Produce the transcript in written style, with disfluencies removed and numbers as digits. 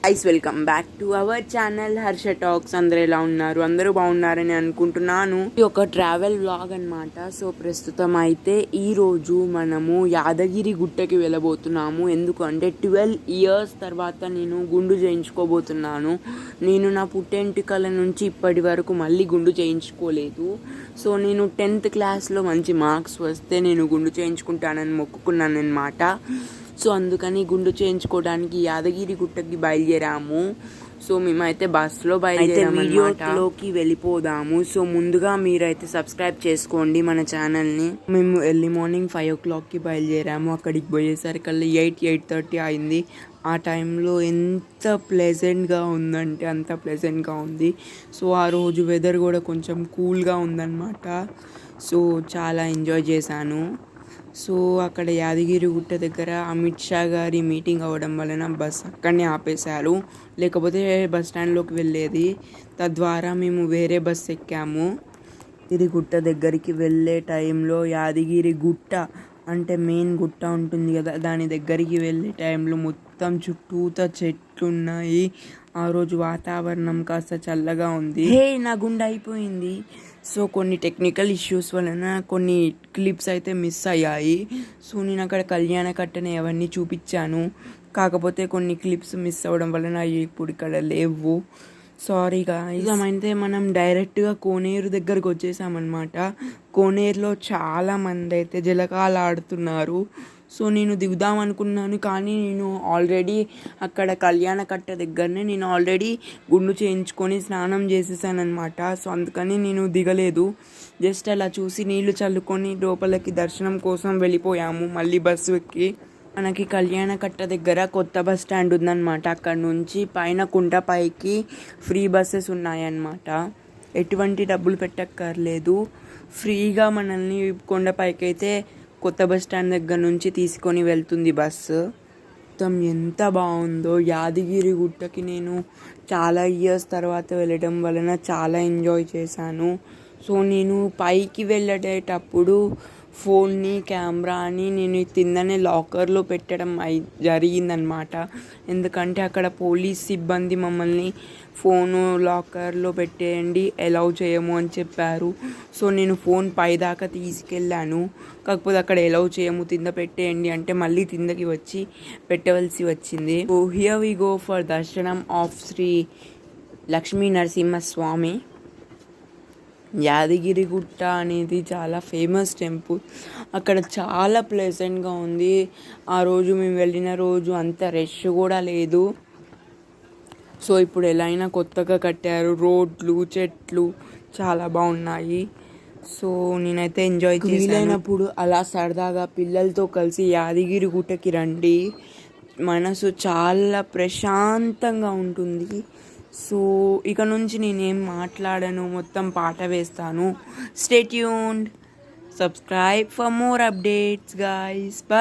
Guys welcome back to our channel Harsha talks. అందరూ ఎలా ఉన్నారు? అందరూ బాగున్నారని అనుకుంటున్నాను. ఇది ఒక ట్రావెల్ వ్లాగ్ అన్నమాట. సో ప్రస్తుతం అయితే ఈ రోజు మనము యాదగిరి గుట్టకి వెళ్ళబోతున్నాము. ఎందుకంటే 12 years తర్వాత నేను గుండు చేయించుకోబోతున్నాను. నేను నా పుట్టెంటికల నుంచి ఇప్పటి వరకు మళ్ళీ గుండు చేయించుకోలేదు. సో నేను 10th క్లాస్లో మంచి మార్క్స్ వస్తే నేను గుండు చేయించుకుంటానని మొక్కుకున్నాను అన్నమాట. సో అందుకని గుండు చేయించుకోవడానికి యాదగిరి గుట్టకి బయలుదేరాము. సో మేమైతే బస్సులో వీడియోలోకి వెళ్ళిపోదాము. సో ముందుగా మీరైతే సబ్స్క్రైబ్ చేసుకోండి మన ఛానల్ని. మేము ఎర్లీ మార్నింగ్ 5 o'clockకి బయలుదేరాము. అక్కడికి పోయేసరికల్లా 8:30 అయింది. ఆ టైంలో ఎంత ప్లెజెంట్గా ఉందంటే అంత ప్లెజెంట్గా ఉంది. సో ఆ రోజు వెదర్ కూడా కొంచెం కూల్గా ఉందన్నమాట. సో చాలా ఎంజాయ్ చేశాను. సో అక్కడ యాదగిరి గుట్ట దగ్గర అమిత్ షా గారి మీటింగ్ అవ్వడం వలన బస్ అక్కడనే ఆపేశారు. లేకపోతే బస్ స్టాండ్లోకి వెళ్ళేది. తద్వారా మేము వేరే బస్ ఎక్కాము. యాదగిరి గుట్ట దగ్గరికి వెళ్ళే టైంలో యాదగిరి గుట్ట అంటే మెయిన్ గుట్ట ఉంటుంది కదా, దాని దగ్గరికి వెళ్ళే టైంలో మొత్తం చుట్టూతా చెట్లు ఉన్నాయి. ఆ రోజు వాతావరణం కాస్త చల్లగా ఉంది. నా గుండె అయిపోయింది. సో కొన్ని టెక్నికల్ ఇష్యూస్ వలన కొన్ని క్లిప్స్ అయితే మిస్ అయ్యాయి. సో నేను అక్కడ కళ్యాణ కట్టని అవన్నీ చూపించాను. కాకపోతే కొన్ని క్లిప్స్ మిస్ అవ్వడం వలన ఇప్పుడు ఇక్కడ లేవు. సారీగా. ఇదమైతే మనం డైరెక్ట్గా కోనేరు దగ్గరకు వచ్చేసామన్నమాట. కోనేరులో చాలా మంది అయితే జలకాలు ఆడుతున్నారు. సో నేను దిగుదాం అనుకున్నాను, కానీ నేను ఆల్రెడీ అక్కడ కళ్యాణ కట్ట దగ్గరనే నేను ఆల్రెడీ గుండు చేయించుకొని స్నానం చేసేసాను అనమాట. సో అందుకని నేను దిగలేదు. జస్ట్ అలా చూసి నీళ్లు చల్లుకొని లోపలికి దర్శనం కోసం వెళ్ళిపోయాము. మళ్ళీ బస్సు ఎక్కి మనకి కళ్యాణ కట్ట దగ్గర కొత్త బస్ స్టాండ్ ఉందన్నమాట. అక్కడ నుంచి పైన కుంట పైకి ఫ్రీ బస్సెస్ ఉన్నాయన్నమాట. ఎటువంటి డబ్బులు పెట్టక్కర్లేదు. ఫ్రీగా మనల్ని కొండపైకి అయితే కొత్త బస్ స్టాండ్ దగ్గర నుంచి తీసుకొని వెళ్తుంది బస్సు. మొత్తం ఎంత బాగుందో. యాదగిరి గుట్టకి నేను చాలా ఇయర్స్ తర్వాత వెళ్ళడం వలన చాలా ఎంజాయ్ చేశాను. సో నేను పైకి వెళ్ళేటప్పుడు ఫోన్ని కెమెరాని నేను కిందనే లాకర్లో పెట్టడం జరిగిందనమాట. ఎందుకంటే అక్కడ పోలీస్ సిబ్బంది మమ్మల్ని ఫోను లాకర్లో పెట్టేయండి, అలౌ చేయము అని చెప్పారు. సో నేను ఫోన్ పైదాకా తీసుకెళ్ళాను. కాకపోతే అక్కడ అలౌ చేయము, కింద పెట్టేయండి అంటే మళ్ళీ కిందకి వచ్చి పెట్టవలసి వచ్చింది. So here we go for దర్శనం ఆఫ్ శ్రీ లక్ష్మీ నరసింహస్వామి. యాదగిరి గుట్ట అనేది చాలా ఫేమస్ టెంపుల్. అక్కడ చాలా ప్లెజెంట్గా ఉంది. ఆ రోజు మేము వెళ్ళిన రోజు అంత రష్ కూడా లేదు. సో ఇప్పుడు ఎలా అయినా కొత్తగా కట్టారు. రోడ్లు, చెట్లు చాలా బాగున్నాయి. సో నేనైతే ఎంజాయ్ చేశాను. వీలైనప్పుడు అలా సరదాగా పిల్లలతో కలిసి యాదగిరి గుట్టకి రండి. మనసు చాలా ప్రశాంతంగా ఉంటుంది. సో ఇక నుంచి నేనేం మాట్లాడను, మొత్తం పాట వేస్తాను. Stay tuned, subscribe for more updates guys. By.